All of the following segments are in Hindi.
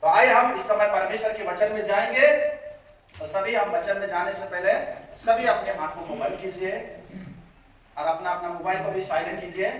तो आइए हम इस समय परमेश्वर के वचन में जाएंगे। तो सभी हम वचन में जाने से पहले सभी अपने आंखों को बंद कीजिए और अपना अपना मोबाइल को भी साइलेंट कीजिए।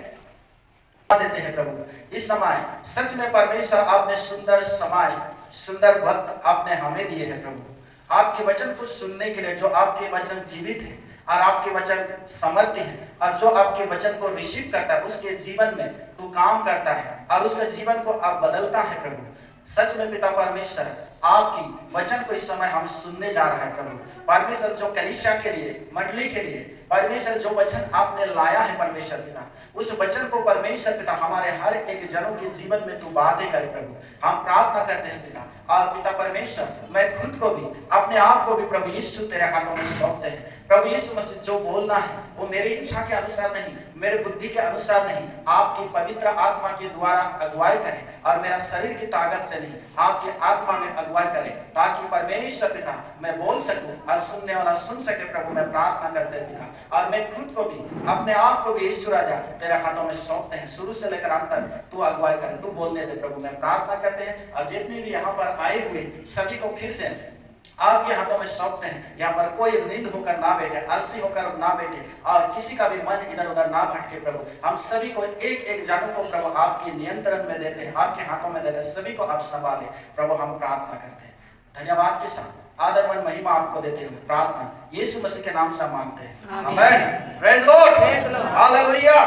देते हैं प्रभु इस समय सच में परमेश्वर आपने सुंदर समय सुंदर वक्त आपने हमें दिए हैं प्रभु। आपके वचन को सुनने के लिए, जो आपके वचन जीवित है और आपके वचन समर्थी है और जो आपके वचन को रिसीव करता है उसके जीवन में तू काम करता है और उसके जीवन को आप बदलता है प्रभु। सच में पिता परमेश्वर आपकी वचन को इस समय हम सुनने जा रहे हैं प्रभु। परमेश्वर जो कलीसिया के लिए, मंडली के लिए परमेश्वर जो वचन आपने लाया है परमेश्वर पिता, उस वचन को परमेश्वर पिता हमारे हर एक जनों के जीवन में तू बातें करे प्रभु। हम प्रार्थना करते हैं पिता। और पिता परमेश्वर मैं खुद को भी, अपने आप को भी प्रभु यीशु तेरे हाथों में सौंपते हैं प्रभु यीशु मसीह। जो बोलना है वो मेरी इच्छा के अनुसार नहीं, मेरे बुद्धि के अनुसार नहीं, आपकी पवित्र आत्मा के द्वारा अगुवाई करे और मेरा शरीर की ताकत से नहीं, आपकी आत्मा में अगुवाई करे ताकि परमेश्वर पिता मैं बोल सकूं और सुनने वाला सुन सके प्रभु। मैं प्रार्थना करते हैं पिता। और मैं खुद को भी, अपने आप को भी यीशु राजा तेरे हाथों में सौंपते हैं। शुरू से लेकर अंत तक तू अगुवाई करे, तू बोलने दे प्रभु। मैं प्रार्थना करते हैं और जितने भी यहाँ पर आए हुए सभी को फिर से आपके हाथों में सौंपते हैं। यहाँ पर कोई नींद होकर ना बैठे, आलसी होकर ना बैठे और किसी का भी मन इधर उधर ना भटके प्रभु। हम सभी को एक एक जानों को प्रभु आपके नियंत्रण में देते हैं, आपके हाथों में देते हैं। सभी को आप संभालें प्रभु। हम प्रार्थना करते हैं धन्यवाद के साथ आदर मन महिमा आपको देते हुए प्रार्थना यीशु मसीह के नाम से मांगते हैं, आमीन। Praise Lord, hallelujah.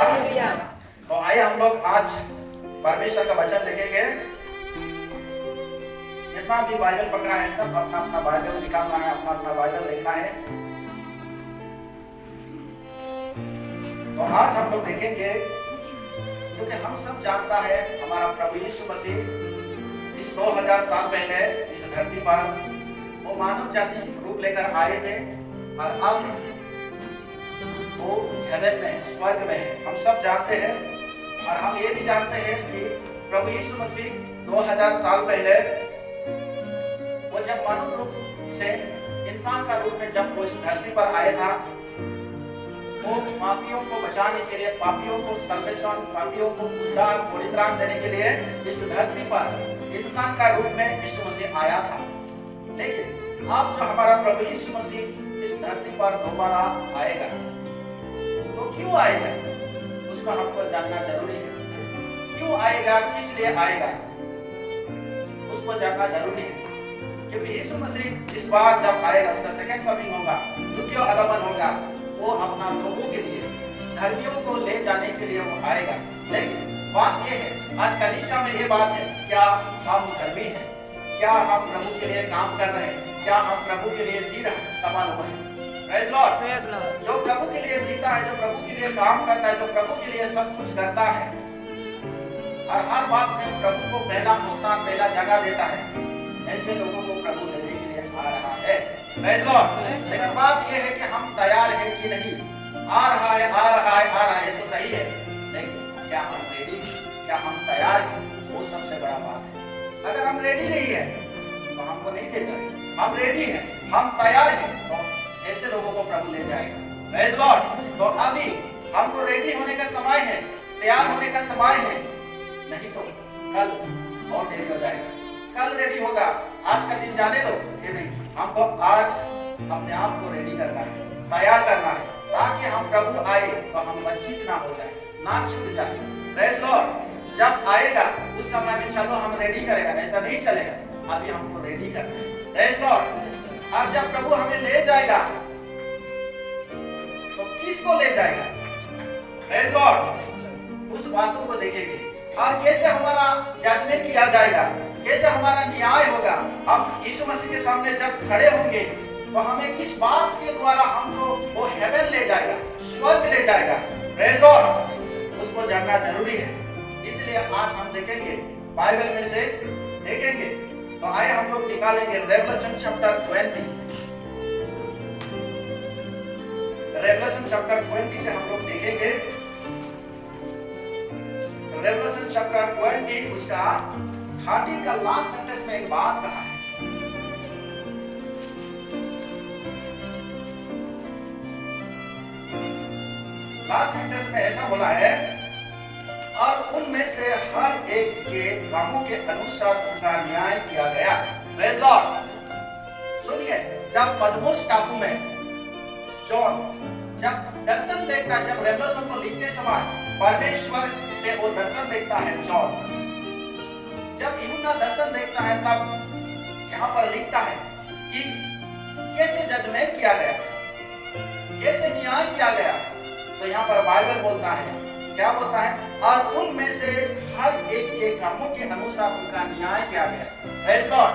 तो आइए हम लोग आज परमेश्वर का वचन देखेंगे। जितना भी बाइबल पकड़ा है सब अपना अपना बाइबल निकालना है, अपना अपना बाइबल देखना है। तो आज हम लोग देखेंगे, क्योंकि हम सब जानता है हमारा प्रभु यीशु मसीह इस 2000 साल पहले इस धरती पर वो मानव जाति रूप लेकर आए थे और अब वो हेवन में, स्वर्ग में है। हम सब जानते हैं और हम ये भी जानते हैं कि प्रभु यीशु मसीह 2000 साल पहले वो जब मानव रूप से इंसान का रूप में जब वो इस धरती पर आया था, वो पापियों को बचाने के लिए, पापियों को सल्वेशन, पापियों को उद्धार, परित्राण देने के लिए इस धरती पर इंसान का रूप में यीशु मसीह आया था। लेकिन अब जो हमारा प्रभु यीशु मसीह इस धरती पर दोबारा आएगा, तो क्यों आएगा उसका हमको जानना जरूरी है। क्यों आएगा, किस लिए आएगा उसको जानना जरूरी है। क्योंकि यीशु मसीह इस बार जब आएगा, उसका सेकंड कमिंग होगा, द्वितीय आगमन होगा, वो अपना लोगों के लिए, धर्मियों को ले जाने के लिए वो आएगा। लेकिन बात ये है, आज कलीसिया में ये बात है, क्या हम धर्मी हैं? क्या हम प्रभु के लिए काम कर रहे हैं? क्या हम प्रभु के लिए जी रहे हैं? सवाल वो है। Praise Lord. जो प्रभु के लिए जीता है, जो प्रभु के लिए काम करता है, जो प्रभु के लिए सब कुछ करता है और हर बात में प्रभु को पहला स्थान, पहला जगह देता है, ऐसे लोगों को प्रभु लेने के लिए आ रहा है। Praise Lord. लेकिन बात यह है कि हम तैयार हैं कि नहीं। आ रहा है, आ रहा है, आ रहा है, तो सही है, लेकिन क्या हम रेडी हैं? क्या हम तैयार हैं? वो सबसे बड़ा बात है। अगर हम रेडी नहीं है तो हमको नहीं ले जाएगा। हम रेडी हैं, हम तैयार हैं, तो ऐसे लोगों को प्रभु ले जाएगा। Praise Lord. तो अभी हमको रेडी होने का समय है, तैयार होने का समय है, नहीं तो कल और देरी हो जाएगा। कल रेडी होगा, आज का दिन जाने दो, ये नहीं। हमको आज अपने आप को रेडी करना है, तैयार करना है, ताकि हम प्रभु आए तो हम वंचित ना हो जाए, ना छूट जाए। Praise Lord. जब आएगा उस समय में चलो हम रेडी करेगा, ऐसा नहीं चलेगा। अभी हमको रेडी करना है। Praise Lord. और जब प्रभु हमें ले जाएगा तो किसको ले जाएगा? Praise Lord. उस बातों को देखेंगे और कैसे हमारा जजमेंट किया जाएगा, कैसे हमारा न्याय होगा। हम यीशु मसीह के सामने जब खड़े होंगे तो हमें किस बात के द्वारा हमको वो हेवन ले जाएगा, स्वर्ग ले जाएगा। Praise Lord. उसको जानना जरूरी है। इसलिए आज हम देखेंगे, बाइबल में से देखेंगे। तो आइए हम लोग निकालेंगे रेवलेशन चैप्टर 20। रेवलेशन चैप्टर 20 से हम लोग देखेंगे। रेवलेशन चैप्टर 20 उसका 13 का लास्ट सेंटेंस में एक बात कहा है। लास्ट सेंटेंस में ऐसा बोला है, और उनमें से हर एक के कामों के अनुसार उनका न्याय किया गया। Praise Lord. सुनिए, जब पदमोस टापू में जॉन जब दर्शन देखता, जब रेवलेशन को लिखते समय परमेश्वर से वो दर्शन देखता है जॉन, जब यूहन्ना दर्शन देखता है, तब यहाँ पर लिखता है कि कैसे जजमेंट किया गया, कैसे न्याय किया गया। तो यहाँ पर बाइबल बोलता है, क्या बोलता है? और उनमें से हर एक के कामों के अनुसार उनका न्याय किया गया। Praise Lord.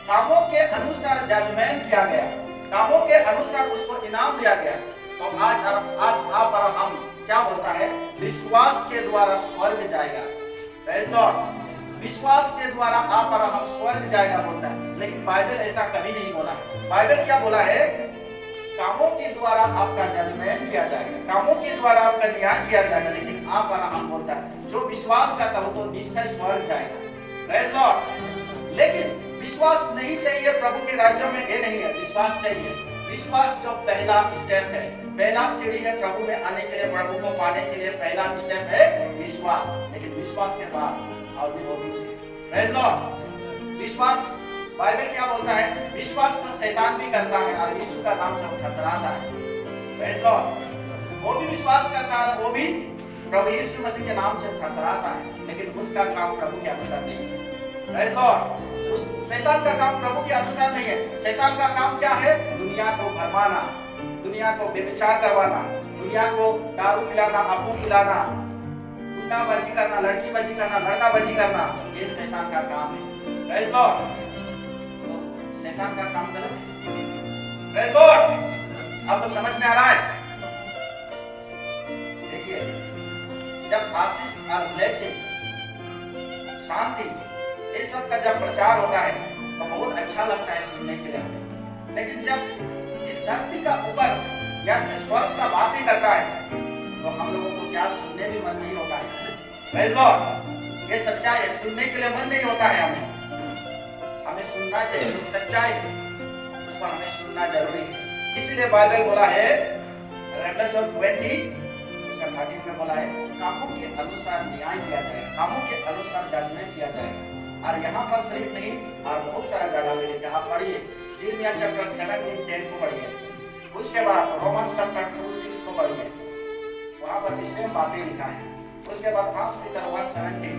कामों के अनुसार जजमेंट किया गया, कामों के अनुसार उसको इनाम दिया गया। तो आज आप और हम क्या बोलता है? विश्वास के द्वारा स्वर्ग जाएगा। Praise Lord. विश्वास के द्वारा आप और हम स्वर्ग जाएगा बोलता है, लेकिन बाइबल ऐसा कभी नहीं बोला। बाइबल क्या बोला है? कामों के द्वारा आपका जजमेंट किया जाएगा, कामों के द्वारा आपका न्याय किया जाएगा। लेकिन आप और हम बोलता है जो विश्वास करता है वो तो निश्चय स्वर्ग जाएगा। Praise Lord. लेकिन विश्वास नहीं चाहिए प्रभु के राज्य में, ये नहीं है। विश्वास चाहिए। विश्वास जो पहला स्टेप है, पहला सीढ़ी है प्रभु में आने के लिए, प्रभु को पाने के लिए पहला स्टेप है विश्वास। लेकिन विश्वास के बाद और भी बहुत कुछ है। Praise Lord. विश्वास, बाइबल क्या बोलता है? विश्वास तो शैतान भी करता है और यीशु का नाम से थरथराता है। Praise Lord. वो भी विश्वास करता है, वो भी प्रभु यीशु मसीह के नाम से थरथराता है, लेकिन उसका काम प्रभु के अनुसार नहीं है। Praise Lord. उस शैतान का काम प्रभु के अनुसार नहीं है। शैतान का काम क्या है? दुनिया को भरमाना, दुनिया को व्यभिचार करवाना, दुनिया को दारू पिलाना, अफूम पिलाना, गुंडाबाजी करना, लड़कीबाजी करना, लड़काबाजी करना, ये शैतान का काम है। Praise Lord. शैतान का काम गलत है। Praise Lord. अब तो समझ में आ रहा है? देखिए, जब आशीष और ब्लेसिंग, शांति, इस सब का जब प्रचार होता है तो बहुत अच्छा लगता है सुनने के लिए हमें। लेकिन जब इस धरती का ऊपर या स्वर्ग का बातें करता है तो हम लोगों को क्या सुनने भी मन नहीं होता है। Praise Lord. ये सच्चाई है, सुनने के लिए मन नहीं होता है हमें सुनना चाहिए। जो सच्चाई है उसको हमें सुनना जरूरी है। इसीलिए बाइबल बोला है, रेवलेशन 20 उसका 13 में बोला है, कामों के अनुसार न्याय किया जाएगा, कामों के अनुसार जजमेंट किया जाएगा। और यहाँ पर सिर्फ नहीं, और बहुत सारा जगह में लिखा है। आप पढ़िए, यिर्मयाह चैप्टर 17:10 को पढ़िए, उसके बाद रोमन्स चैप्टर 2:6 को पढ़िए, वहाँ पर भी सेम बातें लिखा है। उसके बाद 1 पीटर 1:17,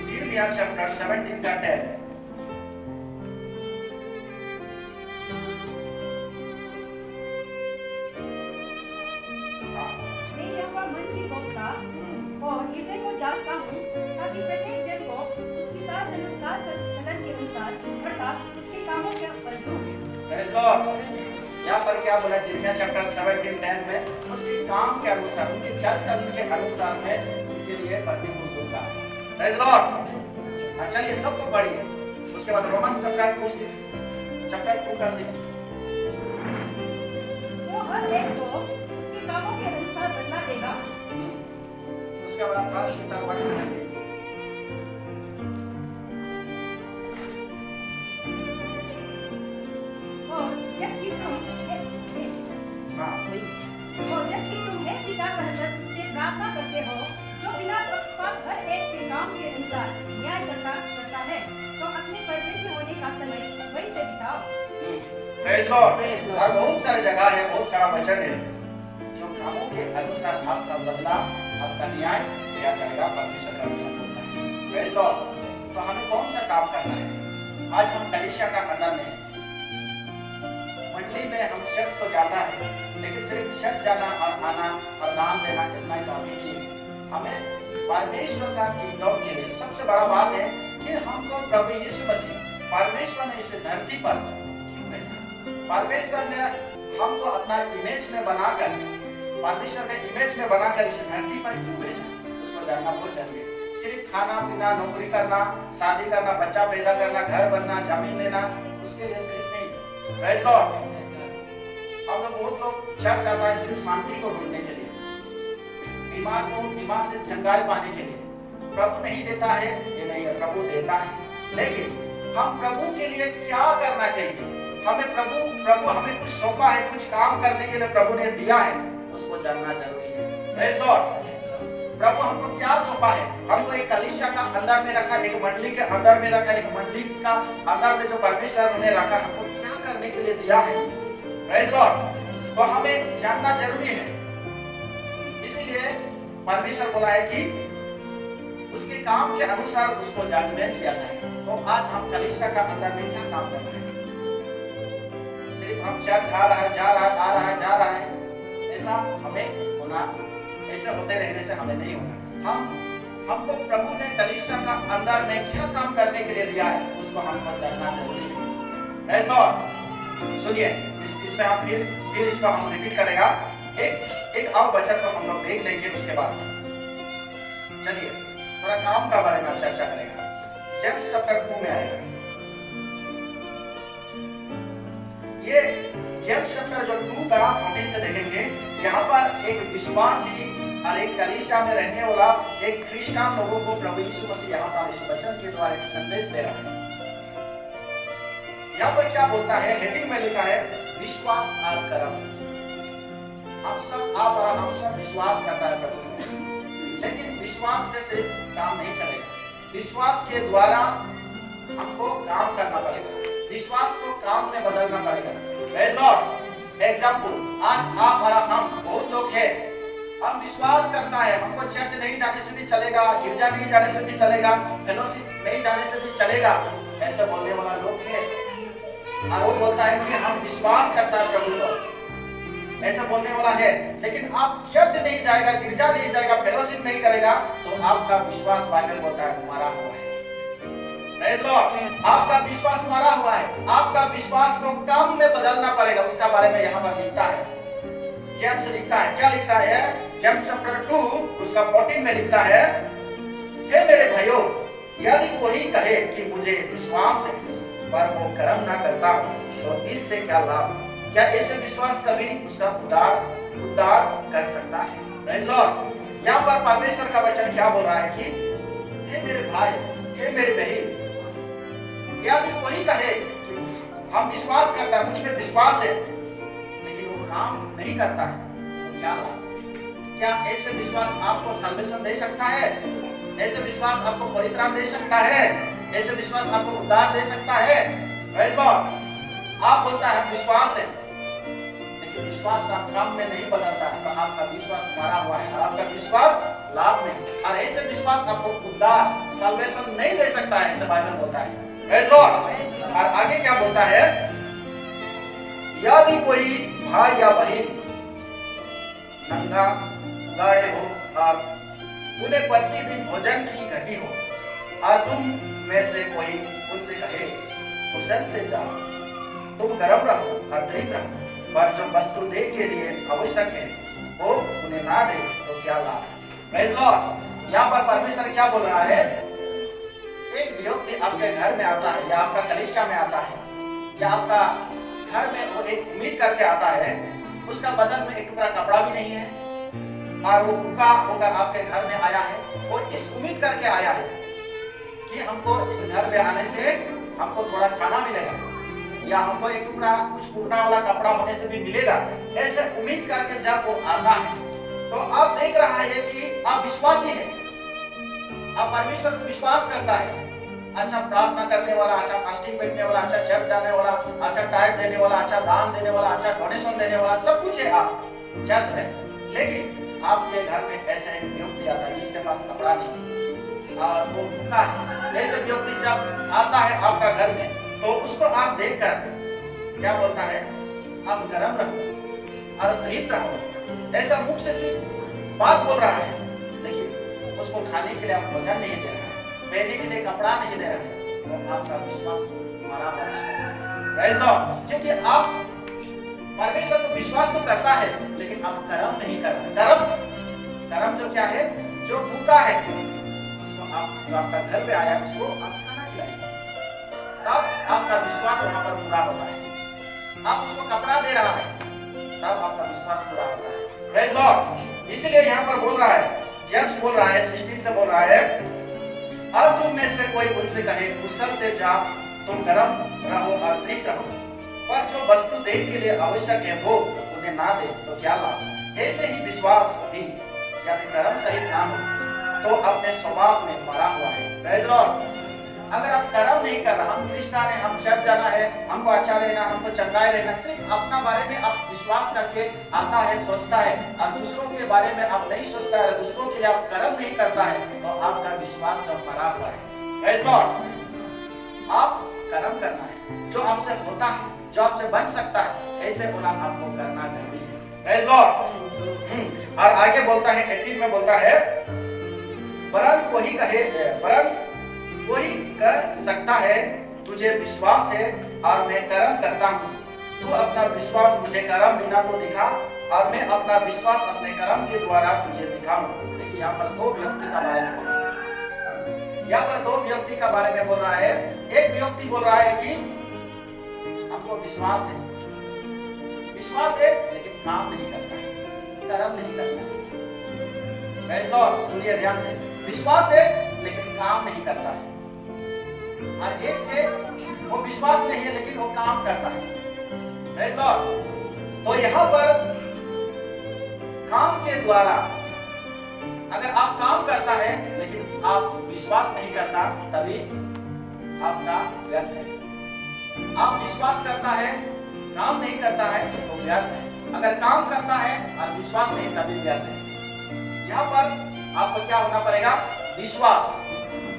यिर्मयाह चैप्टर 17 का 10। और हृदय को जांचता हूँ, ताकि प्रत्येक जन को उसकी साधन के अनुसार अर्थात उसके कामों के फल दूं। Praise Lord. यहाँ पर क्या बोला? यिर्मयाह चैप्टर 17:10 में उसके काम के अनुसार, उनके चल चलन के अनुसार मैं उनके लिए प्रतिफल दूंगा। Praise Lord. चलिए सबको पढ़िए। उसके बाद रोमन्स चैप्टर 2 का 6, वो हर एक को उसके कामों के अनुसार बदला देगा। उसके बाद 1 पीटर 1:17, और जबकि तुम हे पिता कहकर उससे प्रार्थना करते हो, जो बिना पक्षपात हर एक के काम के अनुसार न्याय करता है, तो अपने परदेशी होने का समय वही से बिताओ। Praise Lord. और बहुत सारी जगह है, बहुत सारा वचन है जो कामों के अनुसार आपका बदला, आपका न्याय किया जाएगा। परमेश्वर का वचन बोलता है। Praise Lord. तो हमें कौन सा काम करना है? आज हम कलीसिया का अंदर में, मंडली में हम शर्त तो जाता है, लेकिन सिर्फ शर्त जाना और आना और दान देना इतना ही काफी नहीं है। हमें परमेश्वर का किंगडम के लिए सबसे बड़ा बात है कि हमको प्रभु यीशु मसीह, परमेश्वर ने इस धरती पर क्यों भेजा? परमेश्वर ने हमको अपना इमेज में बनाकर, परमेश्वर के इमेज में बनाकर इस धरती पर क्यों भेजा? उसको जानना बहुत जरूरी है। सिर्फ खाना पीना, नौकरी करना, शादी करना, बच्चा पैदा करना, घर बनना, जमीन लेना, उसके लिए सिर्फ नहीं। Praise Lord. हम लोग, बहुत लोग चर्च आता है सिर्फ शांति को ढूंढने के लिए, बीमार को बीमार से चंगाई पाने के लिए। प्रभु नहीं देता है ये नहीं है, प्रभु देता है। लेकिन हम प्रभु के लिए क्या करना चाहिए? हमें प्रभु हमें कुछ सौंपा है, कुछ काम करने के लिए प्रभु ने दिया है, उसको जानना जरूरी है। Praise Lord. प्रभु हमको क्या सौंपा है? हमको एक कलीसिया का अंदर में रखा, एक मंडली के अंदर में रखा, एक मंडली का अंदर में जो परमेश्वर ने रखा, हमको क्या करने के लिए दिया है? Praise Lord. तो हमें जानना जरूरी है। इसलिए परमेश्वर बोला है कि उसके काम के अनुसार उसको जजमेंट किया जाए। तो आज हम कलीसिया का अंदर में क्या काम कर रहे हैं? सिर्फ हम चर्च आ रहा है, जा रहा है, ऐसा हमें होना, ऐसे होते रहने से हमें नहीं होगा। हमको प्रभु ने कलीसिया का अंदर में क्या काम करने के लिए दिया है, उसको हमको जानना जरूरी है। Praise Lord. सुनिए, इसमें हम फिर इसको हम रिपीट करेगा। एक और वचन को हम लोग देख लेंगे, उसके बाद चलिए थोड़ा काम का बारे में चर्चा करेगा। जेम्स चैप्टर 2 में आएगा। ये जेम्स चैप्टर जो 2 का 14 से देखेंगे, यहाँ पर एक विश्वासी और एक कलीसिया में रहने वाला एक ख्रिस्टान लोगों को प्रभु यीशु मसीह यहाँ पर इस वचन के द्वारा एक संदेश दे रहा है। यहाँ पर क्या बोलता है? हेडिंग में लिखा है विश्वास और कर्म। हम सब विश्वास करता है प्रभु, लेकिन विश्वास से सिर्फ काम नहीं चलेगा। विश्वास के द्वारा हमको काम करना पड़ेगा, विश्वास को काम में बदलना पड़ेगा। Praise Lord. एग्जाम्पल, आज आप और हम बहुत लोग हैं, हम विश्वास करता है हमको चर्च नहीं जाने से भी चलेगा, गिरजा नहीं जाने से भी चलेगा, फेलोशिप नहीं जाने से भी चलेगा, ऐसे बोलने वाला लोग है। और वो बोलता है कि हम विश्वास करता है प्रभु को, ऐसा बोलने वाला है, लेकिन आप चर्च नहीं जाएगा, गिरजा नहीं जाएगा, फेलोशिप नहीं करेगा, तो आपका विश्वास बाइबल बोलता है मरा हुआ है। Praise Lord. आपका विश्वास मरा हुआ है। आपका विश्वास को काम में बदलना पड़ेगा। उसका बारे में यहाँ पर लिखता है, जेम्स लिखता है। क्या लिखता है? जेम्स चैप्टर 2 उसका 14 में लिखता है, हे मेरे भाइयों, यदि कोई कहे कि मुझे विश्वास है पर वो कर्म ना करता हो, तो इससे क्या लाभ? क्या ऐसे विश्वास कभी उसका उद्धार कर सकता है? Praise Lord. यहाँ पर परमेश्वर का वचन क्या बोल रहा है कि हे मेरे भाई, हे मेरे बहन, यदि कोई कहे कि हम विश्वास करता है, मुझ में विश्वास है, लेकिन वो काम नहीं करता है, तो क्या लाभ? क्या ऐसे विश्वास आपको सल्वेशन दे सकता है? ऐसे विश्वास आपको परित्राण दे सकता है? ऐसे विश्वास आपको उद्धार दे सकता है? Praise Lord. आप बोलता है विश्वास है, लेकिन विश्वास का काम में नहीं बदलता है, तो आपका विश्वास मरा हुआ है और आपका विश्वास लाभ नहीं। और ऐसे विश्वास आपको उद्धार सल्वेशन नहीं दे सकता है, ऐसे बाइबल बोलता है। Praise Lord. और आगे क्या बोलता है? यदि कोई भाई या बहन नंगा गाड़े हो और उन्हें प्रतिदिन भोजन की घटी हो और तुम में से कोई उनसे कहे कुशल से जाओ, तुम गर्म रहो और तृप्त रहो, पर जो वस्तु दे के लिए आवश्यक है वो उन्हें ना दे, तो क्या लाभ? Praise Lord. यहाँ पर परमेश्वर क्या बोल रहा है? एक व्यक्ति आपके घर में आता है या आपका कलीसिया में आता है या आपका घर में वो एक उम्मीद करके आता है, उसका बदन में एक टुकड़ा कपड़ा भी नहीं है और वो भूखा होकर आपके घर में आया है। वो इस उम्मीद करके आया है कि हमको इस घर में आने से हमको थोड़ा खाना मिलेगा या हमको एक टुकड़ा कुछ फूटना वाला कपड़ा होने से भी मिलेगा, ऐसे उम्मीद करके जब वो आता है तो आप देख रहा है कि आप विश्वासी हैं, आप परमेश्वर को विश्वास करता है, अच्छा प्रार्थना करने वाला, अच्छा फास्टिंग बैठने वाला, अच्छा चर्च जाने वाला, अच्छा टाइट देने वाला, अच्छा दान देने वाला, अच्छा डोनेशन देने वाला, सब कुछ है आप चर्च में। लेकिन आपके घर में ऐसे एक व्यक्ति आता है जिसके पास कपड़ा नहीं और वो भूखा है। ऐसे व्यक्ति जब आता है आपका घर में तो उसको आप देखकर क्या बोलता है? आप गर्म रहो और तृप्त रहो, ऐसा मुख से सिर्फ बात बोल रहा है, लेकिन उसको खाने के लिए आप भोजन नहीं दे रहा है, पहनने के लिए कपड़ा नहीं दे रहा है, तो आपका विश्वास मरा हुआ विश्वास है। क्योंकि आप परमेश्वर को विश्वास तो करता है, लेकिन आप कर्म नहीं कर रहे। कर्म जो क्या है? जो भूखा है उसको आप, जो आपका घर पे आया उसको आप खाना खिलाएंगे, तब आपका विश्वास वहां पर पूरा होता है। आप उसको कपड़ा दे रहा है, तब आपका विश्वास पूरा होता है। Praise Lord. इसलिए यहाँ पर बोल रहा है, जेम्स बोल रहा है 16 से बोल रहा है, अब तुम में से कोई उनसे कहे कुशल से जाओ, तुम गर्म रहो और तृप्त रहो, पर जो वस्तु देह के लिए आवश्यक है वो उन्हें ना दे तो क्या लाभ। ऐसे ही विश्वास भी यदि कर्म सहित ना हो तो अपने स्वभाव में मरा हुआ है। Praise Lord. अगर आप कर्म नहीं कर रहा, हम क्रिश्चियन है, हम चर्च जाना है, हमको अच्छा रहना, हमको चंगाई रहना, सिर्फ अपना बारे में आप विश्वास करके आता है, सोचता है, और दूसरों के बारे में आप नहीं सोचता है, दूसरों के लिए आप कर्म नहीं करता है, तो आपका विश्वास जब मरा हुआ है। Praise Lord. आप कर्म करना है, जो आपसे होता है, जो आपसे बन सकता है, ऐसे बोला आपको करना जरूरी है। Praise Lord. और आगे बोलता है 18 में बोलता है, वरन कोई कह सकता है तुझे विश्वास है और मैं कर्म करता हूँ, तू अपना विश्वास मुझे कर्म बिना तो दिखा और मैं अपना विश्वास अपने कर्म के द्वारा तुझे दिखाऊं। देखिए यहाँ पर दो व्यक्ति का बारे में बोल रहा है, यहाँ पर दो व्यक्ति का बारे में बोल रहा है। एक व्यक्ति बोल रहा है कि हमको विश्वास है लेकिन काम नहीं करता है, कर्म नहीं करता है। सुनिए ध्यान से, विश्वास है लेकिन काम नहीं करता है। और एक है वो विश्वास नहीं है लेकिन वो काम करता है। तो यहाँ पर काम के द्वारा अगर आप काम करता है लेकिन आप विश्वास नहीं करता, तभी आपका व्यर्थ है। आप विश्वास करता है, काम नहीं करता है तो व्यर्थ है। अगर काम करता है और विश्वास नहीं, तभी व्यर्थ है। यहाँ पर आपको क्या होना पड़ेगा, विश्वास,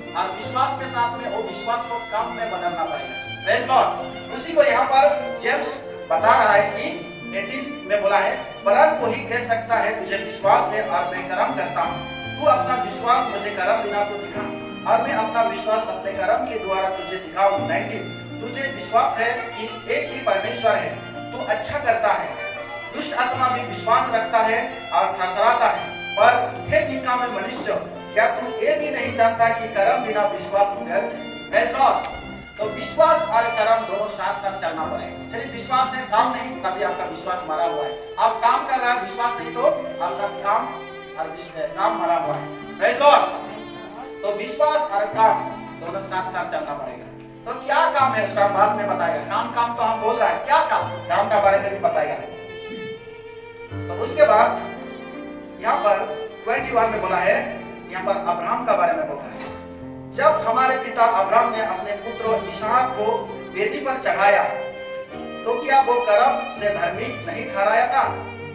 और विश्वास के साथ में वो विश्वास को काम में बदलना पड़ेगा। Praise Lord. उसी को यहाँ पर जेम्स बता रहा है कि 18 में बोला है, वरन कोई कह सकता है तुझे विश्वास है और मैं कर्म करता हूँ, तू अपना विश्वास मुझे कर्म बिना तो दिखा और मैं अपना विश्वास अपने कर्म के द्वारा तुझे दिखाऊं। 19 तुझे विश्वास है कि एक ही परमेश्वर है, तू अच्छा करता है, दुष्ट आत्मा भी विश्वास रखता है और थरथराता है, पर हे निकामे मनुष्य, क्या तू ये भी नहीं जानता कि कर्म बिना विश्वास व्यर्थ है। Praise Lord. तो विश्वास और कर्म दोनों साथ साथ चलना पड़ेगा। सिर्फ विश्वास है, काम नहीं, तभी आपका विश्वास मरा हुआ है। आप काम कर रहे हैं, विश्वास नहीं, तो आपका काम मरा हुआ है। Praise Lord. तो विश्वास और काम दोनों साथ साथ चलना पड़ेगा। तो क्या काम है उसका बाद में बताएगा। काम तो हम बोल रहे हैं, क्या काम का बारे में भी बताएगा। तो उसके बाद यहाँ पर 21 में बोला है, यहाँ पर अब्राहम का बारे में बोल रहा है। जब हमारे पिता अब्राहम ने अपने पुत्र इसहाक को वेदी पर चढ़ाया, तो क्या वो कर्म से धर्मी नहीं ठहराया था।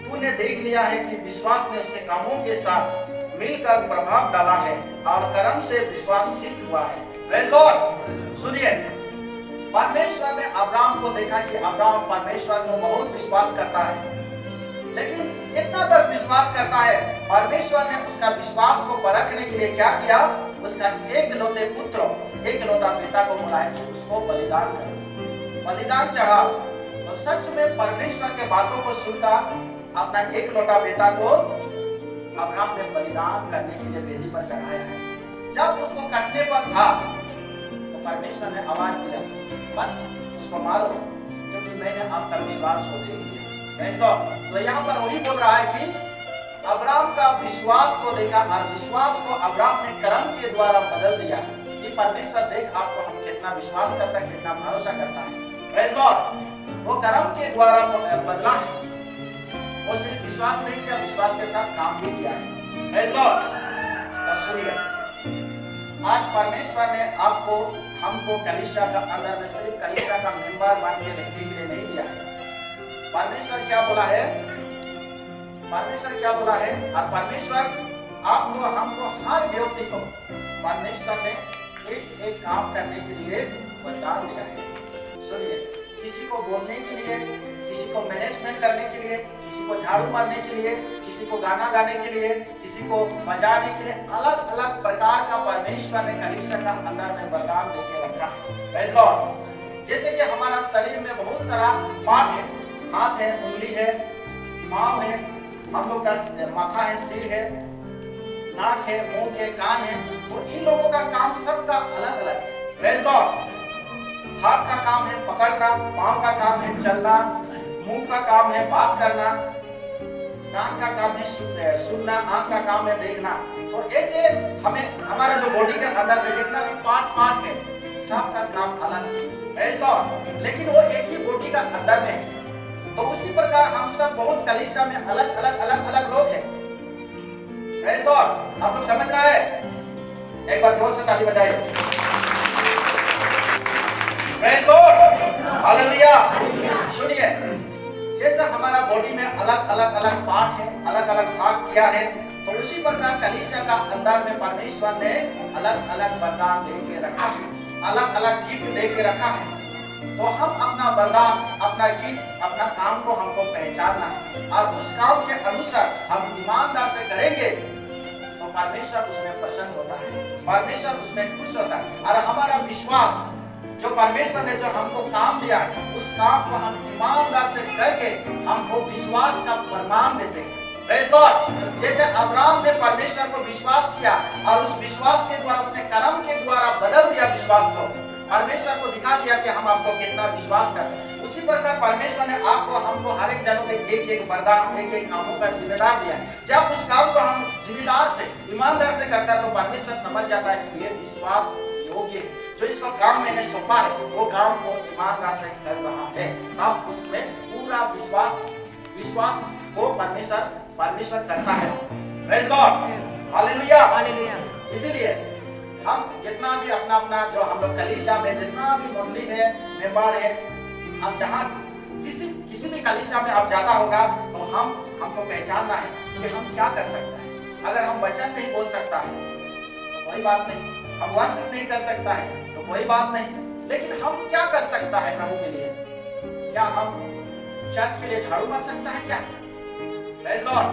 तूने देख लिया है कि विश्वास ने उसके कामों के साथ मिलकर प्रभाव डाला है और कर्म से विश्वास सिद्ध हुआ है। Praise Lord. सुनिए, परमेश्वर ने अब्राहम को देखा कि अब्राहम परमेश्वर को बहुत विश्वास करता है, लेकिन कितना तक विश्वास करता है। परमेश्वर ने उसका विश्वास को परखने के लिए क्या किया, उसका एकलौते पुत्र, एकलौता बेटा को बुलाया कि उसको बलिदान कर, बलिदान चढ़ा। तो सच में परमेश्वर के बातों को सुनता अपना एकलौता बेटा को अब्राहम ने बलिदान करने के लिए वेदी पर चढ़ाया है। जब उसको कटने पर था तो परमेश्वर ने आवाज दिया, मत उसको मारो, क्योंकि मैंने आपका विश्वास को देख लिया। तो यहाँ पर वही बोल रहा है कि अब्राहम का विश्वास को देखा और विश्वास को अब्राहम ने कर्म के द्वारा बदल दिया कि परमेश्वर देख आपको हम कितना विश्वास करता है, कितना भरोसा करता है। Praise Lord. वो कर्म के द्वारा बदला है, वो सिर्फ विश्वास नहीं किया, विश्वास के साथ काम भी किया है। Praise Lord. और सुनिए, आज परमेश्वर ने आपको, हमको कलीसिया का अंदर में सिर्फ कलीसिया का मेंबर बन के रहने के लिए नहीं दिया है। परमेश्वर क्या बोला है, और परमेश्वर आपको, हमको, हर व्यक्ति को परमेश्वर ने एक एक काम करने के लिए वरदान दिया है। सुनिए, किसी को बोलने के लिए, किसी को मैनेजमेंट करने के लिए, किसी को झाड़ू मारने के लिए, किसी को गाना गाने के लिए, किसी को बजाने के लिए, अलग अलग प्रकार का परमेश्वर ने कलीसिया का अंदर में वरदान देके रखा है। Praise Lord. जैसे कि हमारा शरीर में बहुत सारा पार्ट है, हाथ है, उंगली है, पाँव है, हम लोग का माथा है, सिर है, नाक है, मुंह है, कान है। तो इन लोगों का काम सबका अलग अलग है। Praise Lord. हाथ का काम है पकड़ना, पाँव का काम है चलना, मुंह का काम है बात करना, कान का काम है सुनना, आंख का काम है देखना। तो ऐसे हमें हमारा जो बॉडी के अंदर में जितना भी पार्ट है, सबका काम अलग है। Praise Lord. लेकिन वो एक ही बॉडी का अंदर में है। तो उसी प्रकार हम सब बहुत कलीसिया में अलग अलग लोग हैं। Praise God. आप लोग समझ रहे हैं? एक बार जोर से ताली बजाइए। Praise God, hallelujah. सुनिए, जैसा हमारा बॉडी में अलग अलग पार्ट है, अलग अलग भाग किया है, तो उसी प्रकार कलीसिया का अंदर में परमेश्वर ने अलग अलग वरदान दे के रखा है, अलग अलग गिफ्ट दे के रखा है। तो हम अपना वरदान, अपना गिफ्ट, अपना काम को हमको पहचानना है और उस काम के अनुसार हम ईमानदार से करेंगे तो परमेश्वर उसमें प्रसन्न होता है, परमेश्वर उसमें खुश होता है। और हमारा विश्वास, जो परमेश्वर ने जो हमको काम दिया है, उस काम को हम ईमानदार से करके हमको विश्वास का प्रमाण देते हैं। Praise God. जैसे अब्राहम ने परमेश्वर को विश्वास किया और उस विश्वास के द्वारा उसने कर्म के द्वारा बदल दिया विश्वास को, परमेश्वर को दिखा दिया कि हम आपको कितना विश्वास करते हैं। उसी प्रकार परमेश्वर ने आपको, हमको, हर एक जनों के एक वरदान, एक कामों का जिम्मेदार दिया है। जब उस काम को हम जिम्मेदार से, ईमानदार से करता है तो परमेश्वर समझ जाता है कि ये विश्वास योग्य है, जो इसका काम मैंने सौंपा है वो काम को ईमानदार से कर रहा है। तब उसमें पूरा विश्वास को परमेश्वर करता है। Praise God, hallelujah. इसीलिए हम जितना भी अपना जो हम लोग कलीसिया में जितना भी मंडली है, मेंबर है, हम जहाँ किसी भी कलीसिया में आप जाता होगा तो हमको पहचानना है कि हम क्या कर सकते हैं। अगर हम वचन नहीं बोल सकता है तो कोई बात नहीं, हम वर्शिप नहीं कर सकता है तो कोई बात नहीं, लेकिन हम क्या कर सकता है प्रभु के लिए? क्या हम चर्च के लिए झाड़ू मार सकता है क्या? Praise God.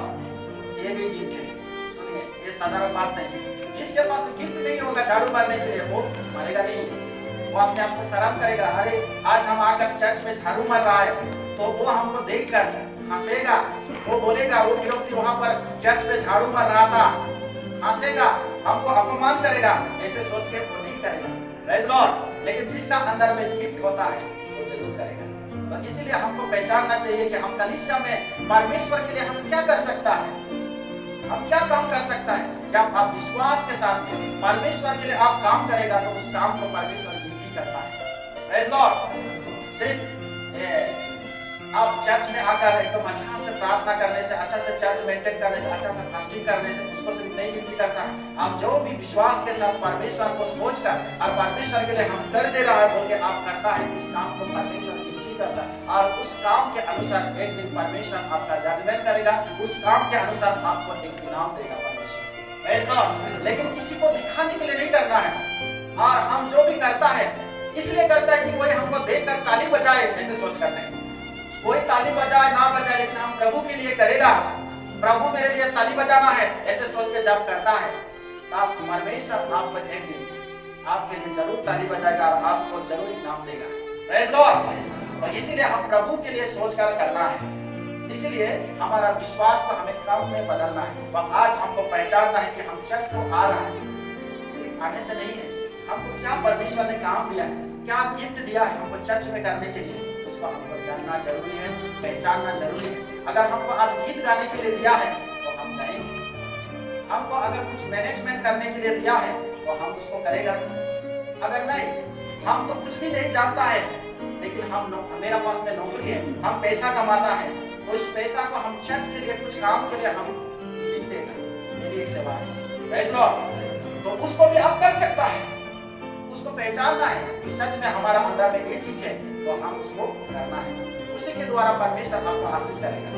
ये भी गिफ्ट है। सुनिए, ये साधारण बात नहीं। जिसके पास गिफ्ट नहीं होगा झाड़ू मारने के लिए, वो मारेगा नहीं, वो अपने आप को शर्म करेगा। अरे आज हम आकर चर्च में झाड़ू मार रहा है तो वो हमको देखकर हंसेगा, वो बोलेगा वो व्यक्ति वहां पर चर्च में झाड़ू मार रहा था, हंसेगा, हमको अपमान करेगा, ऐसे सोच के वो नहीं करेगा। Praise God. लेकिन जिसका अंदर में गिफ्ट होता है वो जरूर करेगा। तो इसीलिए हमको पहचानना चाहिए कि हम कलीसिया में परमेश्वर के लिए हम क्या कर सकता है, हम क्या काम कर सकता है। जब आप विश्वास के साथ परमेश्वर के लिए आप काम करेगा तो उस काम को परमेश्वर गिफ्ट करता है। Praise God. सिर्फ आप चर्च में आकर एकदम अच्छा से प्रार्थना करने से, अच्छा से चर्च मेंटेन करने से, अच्छा से फास्टिंग करने से उसको सिर्फ नहीं गिनती करता है। आप जो भी विश्वास के साथ परमेश्वर को सोचकर और परमेश्वर के लिए हम कर दे रहा है बोल के आप करता है, उस काम को परमेश्वर गिनती करता है और उस काम के अनुसार एक दिन परमेश्वर आपका जजमेंट करेगा, उस काम के अनुसार आपको एक इनाम देगा परमेश्वर। Praise God. लेकिन किसी को दिखाने के लिए नहीं करना है, और हम जो भी करता है इसलिए करता है कि कोई हमको देखकर ताली बजाए, ऐसे सोच कर नहीं। कोई ताली बजाए ना बजाए, लेकिन हम प्रभु के लिए करेगा, प्रभु मेरे लिए ताली बजाना है, ऐसे सोच के जब करता है तब परमेश्वर आपको एक दिन आपके लिए जरूर ताली बजाएगा और आपको जरूर इनाम देगा। Praise God. तो इसीलिए हम प्रभु के लिए सोचकर करना है। इसीलिए हमारा विश्वास को हमें काम में बदलना है। और आज हमको पहचानना है कि हम चर्च को आ रहा है सिर्फ आने से नहीं है, हमको क्या परमेश्वर ने काम दिया है, क्या गिफ्ट दिया है हमको चर्च में करने के लिए, उसको हमको जानना जरूरी है, पहचानना जरूरी है। अगर हमको आज गीत गाने के लिए दिया है तो हम गाएंगे, हमको अगर कुछ मैनेजमेंट करने के लिए दिया है तो हम उसको करेगा। अगर नहीं, हम तो कुछ भी नहीं जानता है लेकिन मेरा पास में नौकरी है, हम पैसा कमाता है, तो उस पैसा को हम चर्च के लिए, कुछ काम के लिए हम देगा, ये भी एक सेवा है। Praise God. तो उसको भी आप कर सकता है, उसको पहचानना है कि सच में हमारा अंदर में ये चीज है तो हम उसको करना है। उसी के द्वारा परमेश्वर आपको आशीष करेगा,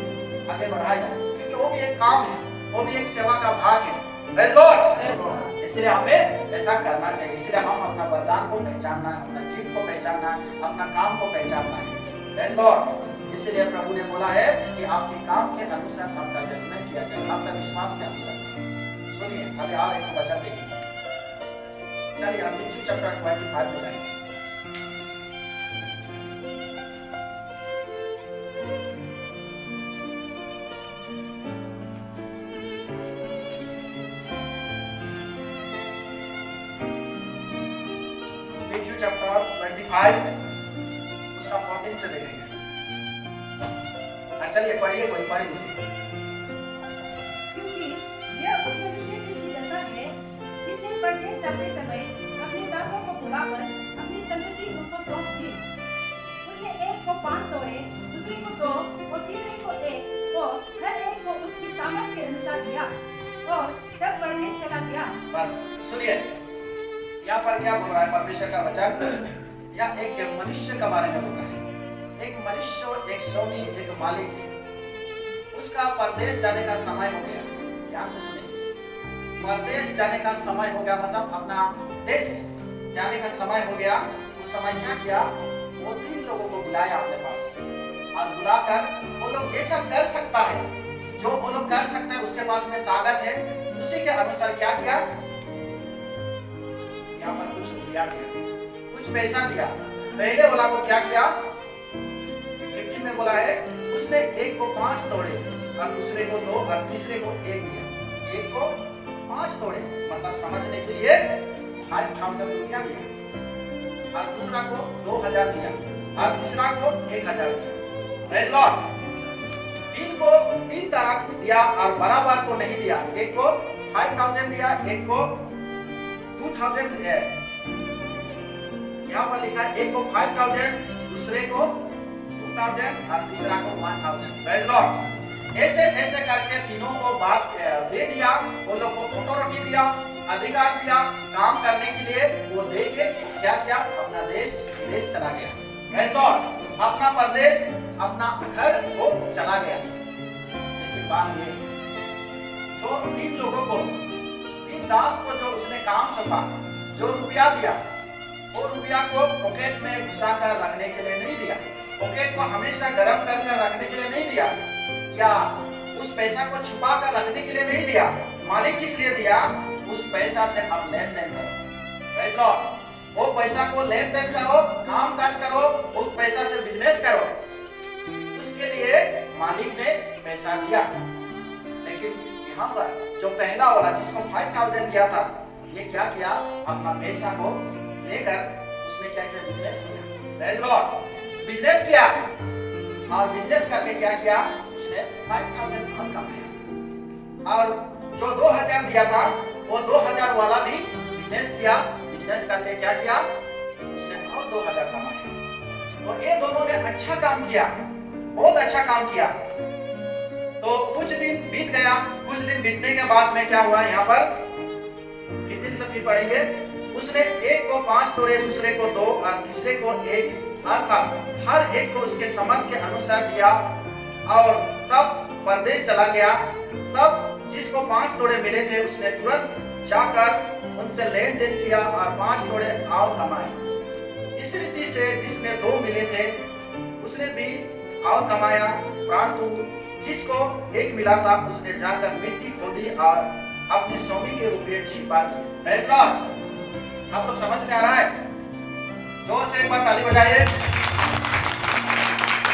आगे बढ़ाएगा, क्योंकि वो भी एक काम है, वो भी एक सेवा का भाग है। Praise God. इसलिए हमें ऐसा करना चाहिए। इसलिए हम अपना वरदान को पहचानना है, अपना गिफ्ट को पहचानना है, अपना काम को पहचानना है। Praise God. इसलिए प्रभु ने बोला है कि आपके काम के अनुसार आपका जजमेंट किया जाएगा, आपका विश्वास के अनुसार। सुनिए, अभी और एक वचन देखेंगे। चलिए हम Matthew चैप्टर 25 में जाएंगे। Matthew चैप्टर 25 उसका 14 से देखेंगे। चलिए पढ़िए, कोई पढ़ लीजिए। क्योंकि यह उस मनुष्य की सी दशा है जिसने परदेश जाते समय अपने दासों को बुलाकर अपनी संपत्ति उनको सौंप दी। उन्हें एक एक को 5 तोड़े, दूसरे को 2 और तीसरे को 1 और हर एक को उसकी सामर्थ के अनुसार दिया और तब बढ़ने चला गया। बस सुनिए, यहाँ पर क्या बोल रहा है परमेश्वर का वचन? या एक मनुष्य के बारे में बोल रहा है। एक मनुष्य, एक स्वामी, एक मालिक, उसका परदेश जाने का समय हो गया। ध्यान से सुनिए, परदेश जाने का समय हो गया मतलब अपना देश जाने का समय हो गया। उस समय क्या किया? वो 3 लोगों को बुलाया अपने पास और बुलाकर वो लोग जैसा कर सकता है, जो वो लोग कर सकते हैं, उसके पास में ताकत है, उसी के अनुसार क्या किया? यहाँ पर कुछ दिया, कुछ पैसा दिया। पहले वाला को क्या किया? 15 में बोला है उसने एक को 5 तोड़े और दूसरे को 2 और तीसरे को 1 दिया। एक को 5 तोड़े मतलब समझने के लिए 5,000 रुपया दिया और दूसरा को 2,000 दिया और तीसरा को 1,000 दिया। Praise Lord. 3 को 3 तरह दिया और बराबर तो नहीं दिया। एक को 5,000 दिया, एक को 2,000 दिया। यहाँ पर लिखा है एक को 5,000, दूसरे को 2,000 और तीसरा को 1,000। Praise Lord. ऐसे ऐसे करके तीनों को बात दे दिया, वो लोग को अथॉरिटी दिया, अधिकार दिया काम करने के लिए। वो दे के क्या किया? अपना देश विदेश चला गया। Praise Lord. अपना परदेश, अपना घर को चला गया। लेकिन बात ये, जो 3 लोगों को, 3 दास को जो उसने काम सौंपा, जो रुपया दिया, वो रुपया को पॉकेट में घुसा कर रखने के लिए नहीं दिया, पॉकेट को हमेशा गर्म कर रखने के लिए नहीं दिया, या उस पैसा को छुपा कर रखने के लिए नहीं दिया। मालिक किस लिए दिया? उस पैसा से आप लेन देन करो। Praise Lord. वो पैसा को लेन देन करो, काम काज करो, उस पैसा से बिजनेस करो, उसके लिए मालिक ने पैसा दिया। लेकिन यहाँ पर जो पहला वाला जिसको 5,000 दिया था, ये क्या किया? अपना पैसा को लेकर उसने क्या किया? बिजनेस किया। Praise Lord. बिजनेस किया और बिजनेस करके क्या किया? उसने 5,000 और कमाया। और जो 2,000 दिया था, वो 2,000 वाला भी बिजनेस किया। बिजनेस करके क्या किया? उसने और 2,000 कमाया। तो ये दोनों ने अच्छा काम किया, बहुत अच्छा काम किया। तो कुछ दिन बीत गया। कुछ दिन बीतने के बाद में क्या हुआ? यहाँ पर 15 से फिर पढ़ेंगे। उसने एक को 5 तोड़े, दूसरे को 2 और तीसरे को 1, अर्थात हर एक को उसके समर्थ के अनुसार दिया और तब परदेश चला गया। तब जिसको 5 तोड़े मिले थे, उसने तुरंत जाकर उनसे लेन देन किया और 5 तोड़े और कमाए। इस रीति से जिसने 2 मिले थे, उसने भी और कमाया, परंतु जिसको 1 मिला था, उसने जाकर मिट्टी खोदी और अपने स्वामी के रुपये छिपा दिए। Praise Lord. आप लोग समझ में आ रहा है? जोर से एक बार ताली बजाइए।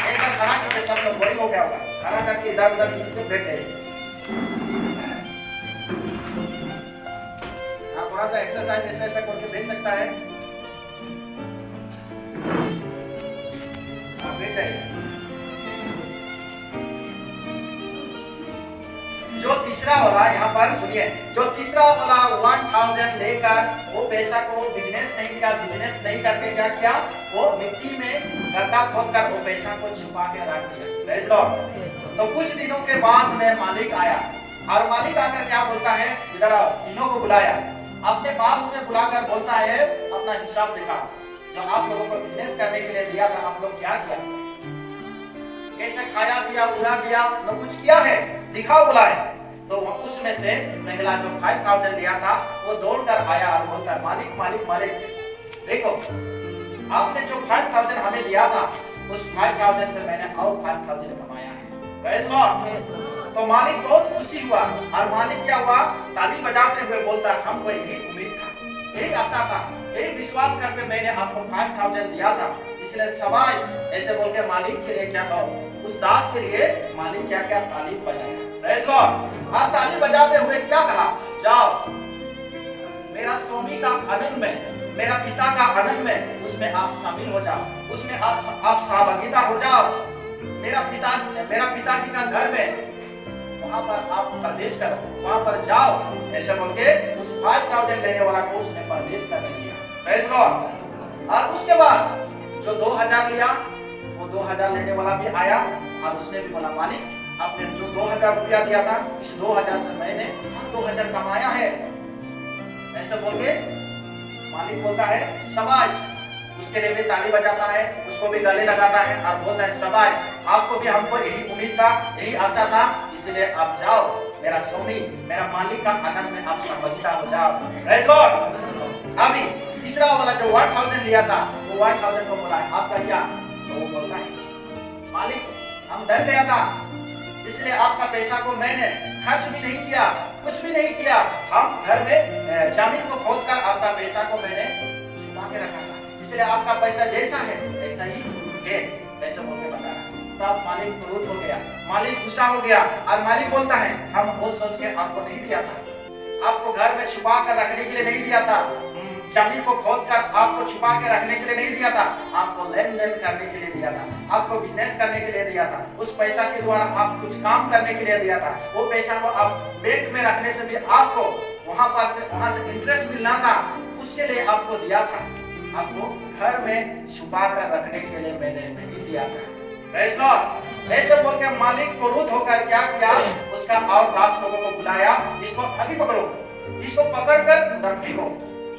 एक बार खड़ा करके सब लोग बोरिंग हो गया होगा, खड़ा करके इधर उधर बैठ जाइए। आप थोड़ा सा एक्सरसाइज ऐसा ऐसा करके भेज सकता है। आप बैठ जाइए। जो तीसरा वाला यहाँ पर सुनिए, जो तीसरा वाला 1,000 लेकर वो पैसा को बिजनेस नहीं किया, बिजनेस नहीं करके क्या किया? वो मिट्टी में गड्ढा खोदकर वो पैसा को छुपा के रख दिया। Praise Lord. तो कुछ दिनों के बाद में मालिक आया और मालिक आकर क्या बोलता है? इधर आओ। तीनों को बुलाया, अपने पास में बुलाकर बोलता है अपना हिसाब दिखाओ। जो आप लोगों को बिजनेस करने के लिए दिया था, आप लोग क्या किया? कैसे खाया पिया, उड़ा दिया, न कुछ किया है? दिखाओ बुलाए। तो उसमें से पहला जो 5,000 लिया था, वो दौड़कर आया और बोलता है मालिक मालिक मालिक, देखो आपने जो 5,000 हमें दिया था, उस 5,000 से मैंने और 5,000 कमाया है। Praise Lord. तो मालिक बहुत खुशी हुआ और मालिक क्या हुआ? ताली बजाते हुए बोलता है हमको यही उम्मीद था, यही आशा था, यही विश्वास करके मैंने आपको 5,000 दिया था, इसलिए शाबाश ऐसे बोल के मालिक के लिए क्या कहो? उस दास के लिए मालिक क्या क्या ताली बजाया। Praise Lord. और ताली बजाते हुए क्या कहा? जाओ मेरा स्वामी का आनंद में, मेरा पिता का आनंद में, उसमें आप शामिल हो जाओ, उसमें आप सहभागिता हो जाओ। मेरा पिताजी का घर में, वहां पर आप प्रवेश करो, वहां पर जाओ। ऐसे बोल के उस 5,000 लेने वाला को उसने प्रवेश करने दिया। Praise Lord. और उसके बाद जो 2,000 लिया, वो 2000 लेने वाला भी आया और उसने भी बोला मालिक आपने जो 2000 रुपया दिया था इस 2000 से मैंने 2000 कमाया है। ऐसे बोल के मालिक बोलता है शाबाश, उसके लिए भी ताली बजाता है, उसको भी गले लगाता है और बोलता है शाबाश, आपको भी हमको यही उम्मीद था, यही आशा था, इसलिए आप जाओ मेरा स्वामी, मेरा मालिक का आनंद में आप संबंधिता हो जाओ। Praise God. अभी तीसरा वाला जो 1000 लिया था वो 1000 को बोला है आपका क्या, तो वो बोलता है मालिक हम डर गया था इसलिए आपका पैसा को मैंने खर्च भी नहीं किया, कुछ भी नहीं किया, हम घर में जमीन को खोदकर आपका पैसा को मैंने छुपा के रखा था, इसलिए आपका पैसा जैसा है ऐसा ही है, ऐसे बोल के बता रहा। तब मालिक क्रोध हो गया, मालिक गुस्सा हो गया और मालिक बोलता है हम वो सोच के आपको नहीं दिया था, आपको घर में छुपा कर रखने के लिए नहीं दिया था, जमीन को खोद कर आपको छुपा के रखने के लिए नहीं दिया था, आपको लेन देन करने के लिए दिया था, आपको बिजनेस करने के लिए दिया था, उस पैसा के द्वारा आप कुछ काम करने के लिए दिया था, वो पैसा को आप बैंक में रखने से भी आपको वहां से इंटरेस्ट मिलना था, उसके लिए आपको दिया था, आपको घर में छुपा कर रखने के लिए मैंने नहीं दिया था। Praise God. ऐसे बोल के मालिक क्रोध होकर क्या किया, उसका और 10 लोगों को बुलाया, इसको अभी पकड़ो, इसको पकड़कर अंदर फेंको,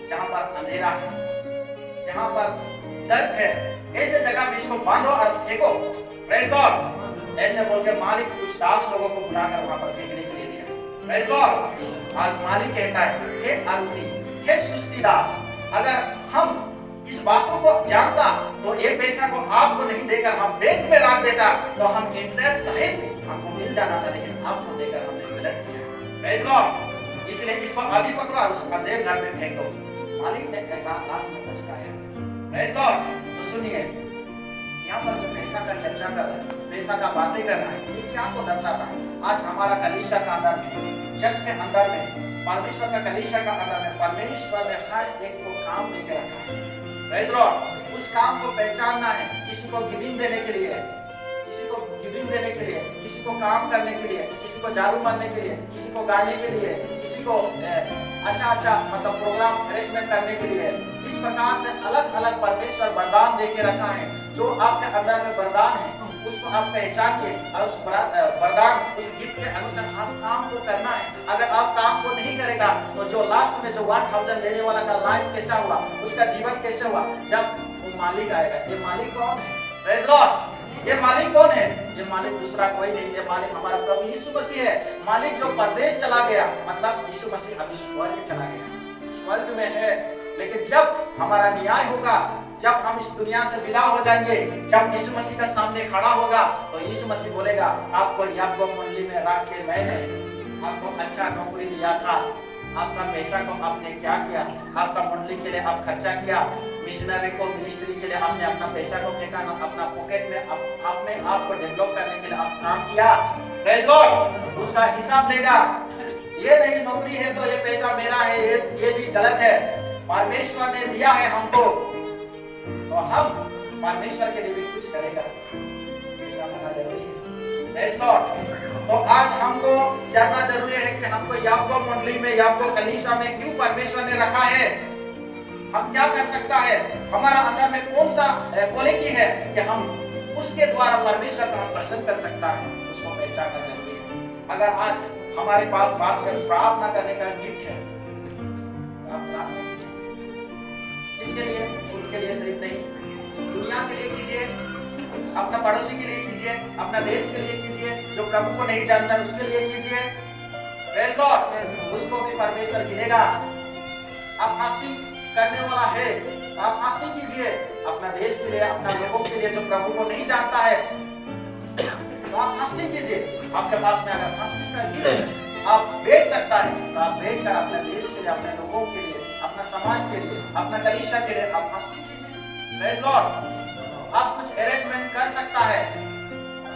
जहां पर अंधेरा है, जहां पर दर्द है, ऐसे जगह में इसको बांधो और फेंको। Praise God. ऐसे बोल के मालिक कुछ 10 लोगों को बुलाकर वहां पर फेंकने के लिए दिया। Praise God. और मालिक कहता है हे आलसी, हे सुस्ती दास, अगर हम इस बातों को जानता तो ये पैसा को आपको नहीं देकर हम बैंक में रख देता तो हम इंटरेस्ट सहित हमको मिल जाना था, लेकिन आपको देकर हमने गलत किया। Praise God. इसलिए इसको अभी पकड़ो और उसका देर घर में फेंक दो। मालिक ने ऐसा लाश में पहुंचाया। Praise God. तो सुनिए, यहाँ पर जो पैसा का चर्चा कर रहा है, पैसा का बातें कर रहा है, ये क्या को दर्शाता है? आज हमारा कलीसिया का अंदर में, चर्च के अंदर में, परमेश्वर का कलीसिया का अंदर में, परमेश्वर ने हर एक को काम लेके रखा है। Praise God. उस काम को पहचानना है, किसी को गिविंग देने के लिए, किसी को गिविंग देने के लिए, किसी को काम करने के लिए, किसी को झाड़ू मारने के लिए, किसी को गाने के लिए, किसी को अच्छा मतलब प्रोग्राम अरेंजमेंट करने के लिए, इस प्रकार से अलग अलग परमेश्वर वरदान देके रखा है। जो आपके अंदर में वरदान है उसको आप पहचानिए और उस वरदान, उस गिफ्ट के अनुसार आप काम को करना है। अगर आप काम को नहीं करेगा तो जो लास्ट में जो 1000 लेने वाला का लाइफ कैसा हुआ, उसका जीवन कैसे हुआ, जब वो मालिक आएगा। ये मालिक कौन है? Praise God. ये मालिक कौन है? ये मालिक दूसरा कोई नहीं, ये मालिक हमारा प्रभु यीशु मसीह है। मालिक जो परदेश चला गया, मतलब यीशु मसीह अभी स्वर्ग चला गया, स्वर्ग में है, लेकिन जब हमारा न्याय होगा, जब हम इस दुनिया से विदा हो जाएंगे, जब यीशु मसीह का सामने खड़ा होगा, तो यीशु मसीह बोलेगा आपको याकूब मंडली में रख के मैंने आपको अच्छा नौकरी दिया था, आपका पैसा को आपने क्या किया, आपका मंडली के लिए आप खर्चा किया, मिशनरी को मिनिस्ट्री के लिए आपने अपना पैसा को फेंका, अपना पॉकेट में आपने आपको डेवलप करने के लिए आप काम किया। Praise God. उसका हिसाब देगा। ये नहीं नौकरी है तो ये पैसा मेरा है, ये भी गलत है। परमेश्वर ने दिया है हमको, तो हम परमेश्वर के लिए भी कुछ करेगा, ऐसा होना जरूरी है। Praise God. तो आज हमको जानना जरूरी है कि हमको याकूब मंडली में, याकूब कलीसिया में क्यों परमेश्वर ने रखा है, हम क्या कर सकता है, हमारा अंदर में कौन सा क्वालिटी है कि हम उसके द्वारा परमेश्वर का प्रसन्न कर सकता है, उसको पहचानना जरूरी है। अगर आज हमारे पास में प्रार्थना करने का गिफ्ट है, आप प्रार्थना कीजिए। इसके लिए, उनके लिए सिर्फ नहीं, दुनिया के लिए कीजिए, अपना पड़ोसी के लिए कीजिए, अपना देश के लिए कीजिए, जो प्रभु को नहीं जानता उसके लिए कीजिए। Praise God. उसको भी परमेश्वर गिनेगा। आप फास्टिंग करने वाला है तो आप फास्टिंग कीजिए, अपना देश के लिए, अपना लोगों के लिए जो प्रभु को नहीं जानता है, तो आप फास्टिंग कीजिए। आपके पास में अगर फास्टिंग का गिफ्ट है, आप बैठ सकता है तो आप बैठ कर अपने देश के लिए, अपने लोगों के लिए, अपना समाज के लिए, अपना कलीसिया के लिए आप फास्टिंग कीजिए। Praise God. आप कुछ अरेंजमेंट कर सकता है,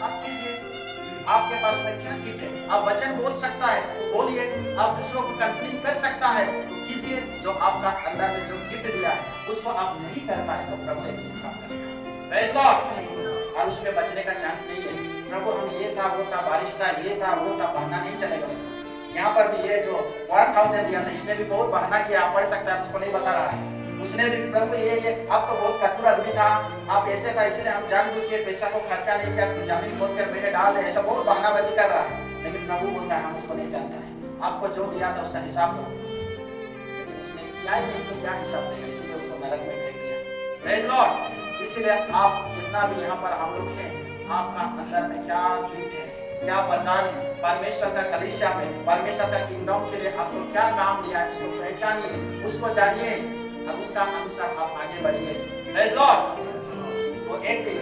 आप कीजिए। आपके पास में क्या गिफ्ट है, आप वचन बोल सकता है तो बोलिए, आप दूसरों को काउंसलिंग कर सकता है तो कीजिए। जो आपका अंदर में जो गिफ्ट दिया है उसको आप नहीं करता है तो प्रभु एक इंसान करेगा। Praise God. और उसमें बचने का चांस नहीं है। प्रभु हम ये था, वो था, बारिश था, ये था, वो था, बहाना नहीं चलेगा उसको। यहाँ पर भी ये जो 1000 दिया था, इसने भी बहुत बहाना किया, आप पढ़ सकते हैं, उसको नहीं बता रहा है। उसने भी प्रभु ये आप तो बहुत कठोर आदमी था, आप ऐसे था इसलिए हम जानबूझ के पैसा को खर्चा नहीं किया, जमीन खोद कर मैंने डाल दिया, ऐसा बहुत बहानाबाजी कर रहा है। लेकिन प्रभु बोलता है हम उसको नहीं जानते हैं, आपको जो दिया था उसका हिसाब दो। लेकिन उसने किया ही नहीं तो क्या हिसाब देगा, इसीलिए उसको नरक में फेंक दिया। Praise Lord. इसलिए आप जितना भी यहाँ पर हम लोग हैं, आपका अंदर में क्या गिफ्ट है, क्या वरदान है, परमेश्वर का कलीसिया में परमेश्वर का किंगडम के लिए आपको क्या काम दिया है, उसको पहचानिए, उसको जानिए और उसका अनुसार आप आगे बढ़िए। Praise Lord. वो एक दिन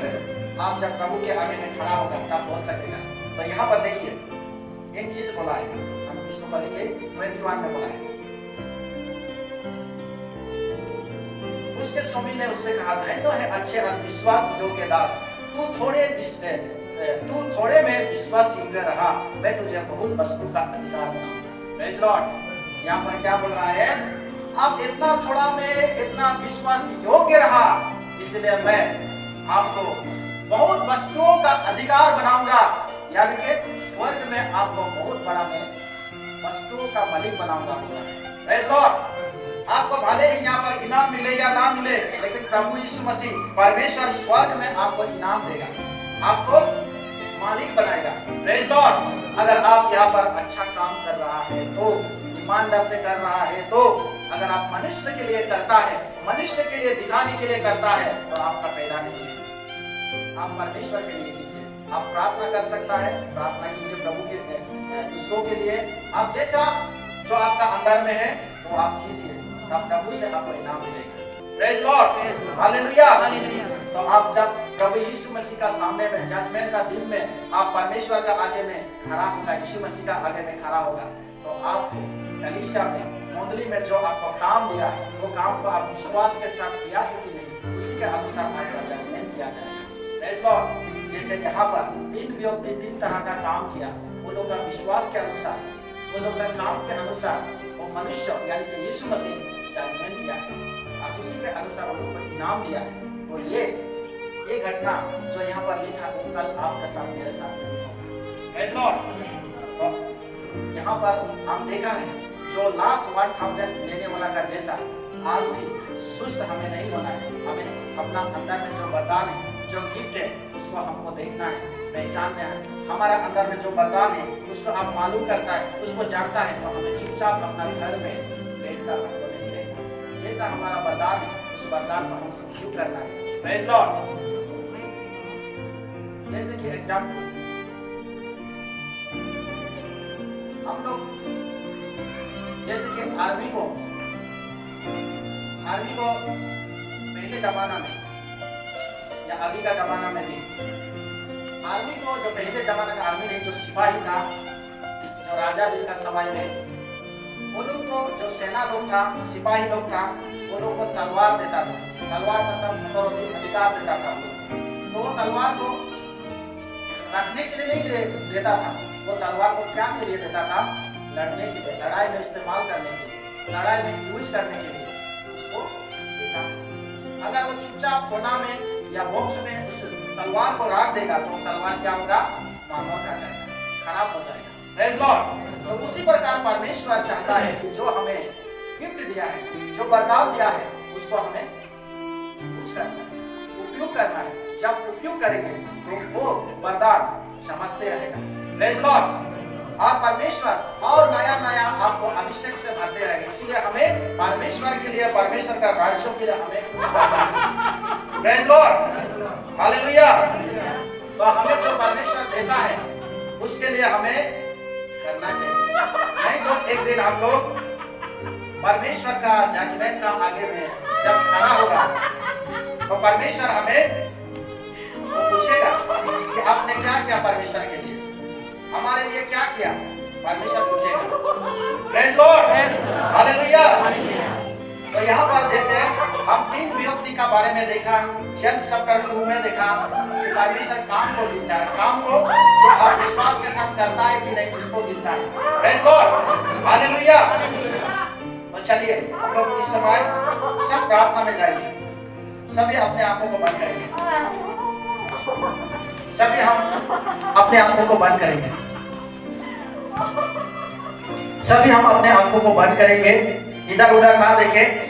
आप जब प्रभु के आगे में खड़ा होगा तब बोल सकेगा। तो यहाँ पर देखिए एक चीज बोला है, हम इसको पढ़ेंगे 21 में बोला है। उसके स्वामी ने उससे कहा, धन्य है अच्छे और विश्वास योग्य दास, तू थोड़े में विश्वास योग्य रहा, मैं तुझे बहुत वस्तु का अधिकार बनाऊंगा। Praise Lord. यहाँ पर क्या बोल रहा है, आप इतना थोड़ा में इतना विश्वास योग्य रहा, इसलिए मैं आपको बहुत वस्तुओं का अधिकार बनाऊंगा, यानी कि स्वर्ग में आपको बहुत बड़ा मैं वस्तुओं का मालिक बनाऊंगा बोला है। Praise Lord. आपको भले ही यहाँ पर इनाम मिले या ना मिले, लेकिन प्रभु यीशु मसीह परमेश्वर स्वर्ग में आपको इनाम देगा, आपको मालिक बनाएगा। Praise Lord. अगर आप यहाँ पर अच्छा काम कर रहा है तो, ईमानदार से कर रहा है तो, अगर आप मनुष्य के लिए करता है, मनुष्य के लिए दिखाने के लिए करता है, तो आपका पैदा नहीं है। आप परमेश्वर के लिए कीजिए। आप प्रार्थना कर सकता है, प्रार्थना कीजिए प्रभु के दूसरों के लिए, आप जैसा जो आपका अंदर में है वो आप कीजिए, तब प्रभु से आपको इनाम मिलेगा। Praise Lord. हालेलुया। तो आप जब प्रभु यीशु मसीह का सामने में जजमेंट का दिन में आप परमेश्वर का आगे में खड़ा होगा, यीशु मसीह का आगे में खड़ा होगा, तो आप कलीसिया में मंडली में जो आपको काम दिया है, वो काम को आप विश्वास के साथ किया है कि नहीं, उसी के अनुसार आपका जजमेंट किया जाएगा। Praise Lord. जैसे यहाँ पर 3 व्यक्ति 3 तरह का काम किया, वो लोग का विश्वास के अनुसार, वो लोग का काम के अनुसार वो मनुष्य यानी कि यीशु मसीह जजमेंट किया है और उसी के अनुसार वो लोग को इनाम दिया है। तो ये घटना जो यहाँ पर लिखा वो कल आपके साथ मेरे साथ होगा। Praise Lord. तो यहाँ पर हम देखा है जो लास्ट 1000 लेने वाला का जैसा आलसी सुस्त हमें नहीं होना है, हमें अपना अंदर में जो वरदान है, जो गिफ्ट है, उसको हमको देखना है, पहचानना है। हमारा अंदर में जो वरदान है उसको आप मालूम करता है, उसको जानता है, तो हमें चुपचाप अपना घर में बैठ कर हमको नहीं रहना। जैसा हमारा वरदान है उस वरदान को हमको क्यों करना है। Praise Lord. जैसे कि एग्जाम्पल हम लोग जैसे कि आर्मी को पहले जमाना में या अभी का जमाना में भी, आर्मी को जो पहले जमाना का आर्मी नहीं, जो सिपाही था, जो राजा जी का समय में, वो लोग को जो सेना लोग था, सिपाही लोग था, वो लोग को तलवार देता था। तलवार मतलब अधिकार देता था। तो वो तलवार को रखने के लिए नहीं देता था, वो तलवार को क्या के लिए देता था, लड़ने के लिए, लड़ाई में इस्तेमाल करने के लिए, लड़ाई में यूज करने के लिए उसको देता था। अगर वो चुपचाप कोना में या बॉक्स में उस तलवार को रख देगा तो तलवार क्या होगा, मामला खा जाएगा, खराब हो जाएगा। Praise Lord. तो उसी प्रकार परमेश्वर चाहता है कि जो हमें गिफ्ट दिया है, जो वरदान दिया है, उसको हमें कुछ करना है, उपयोग करना है। जब उपयोग करेंगे तो वो वरदान चमकते रहेगा। Praise Lord. और परमेश्वर और नया नया आपको अभिषेक से भरते रहेंगे। इसीलिए हमें परमेश्वर के लिए, परमेश्वर का राज्य के लिए हमें कुछ करना है। Praise Lord. हालेलुया। तो हमें जो परमेश्वर देता है उसके लिए हमें करना चाहिए, नहीं तो एक दिन हम लोग परमेश्वर का जजमेंट का आगे में जब खड़ा होगा तो परमेश्वर हमें पूछेगा कि आपने क्या किया परमेश्वर के लिए, हमारे लिए क्या किया, परमेश्वर पूछेगा। Praise Lord. हालेलुया। तो यहाँ पर जैसे हम 3 व्यक्ति का बारे में देखा, जेम्स चैप्टर 2 में देखा कि परमेश्वर काम को गिनता है, काम को जो आप विश्वास के साथ करता है कि नहीं उसको गिनता है। Praise Lord. हालेलुया। तो चलिए हम लोग इस समय सब प्रार्थना में जाएंगे, सभी अपने आंखों को बंद करेंगे, सभी हम अपने आंखों को बंद करेंगे, सभी हम अपने आंखों को बंद करेंगे, इधर उधर ना देखें।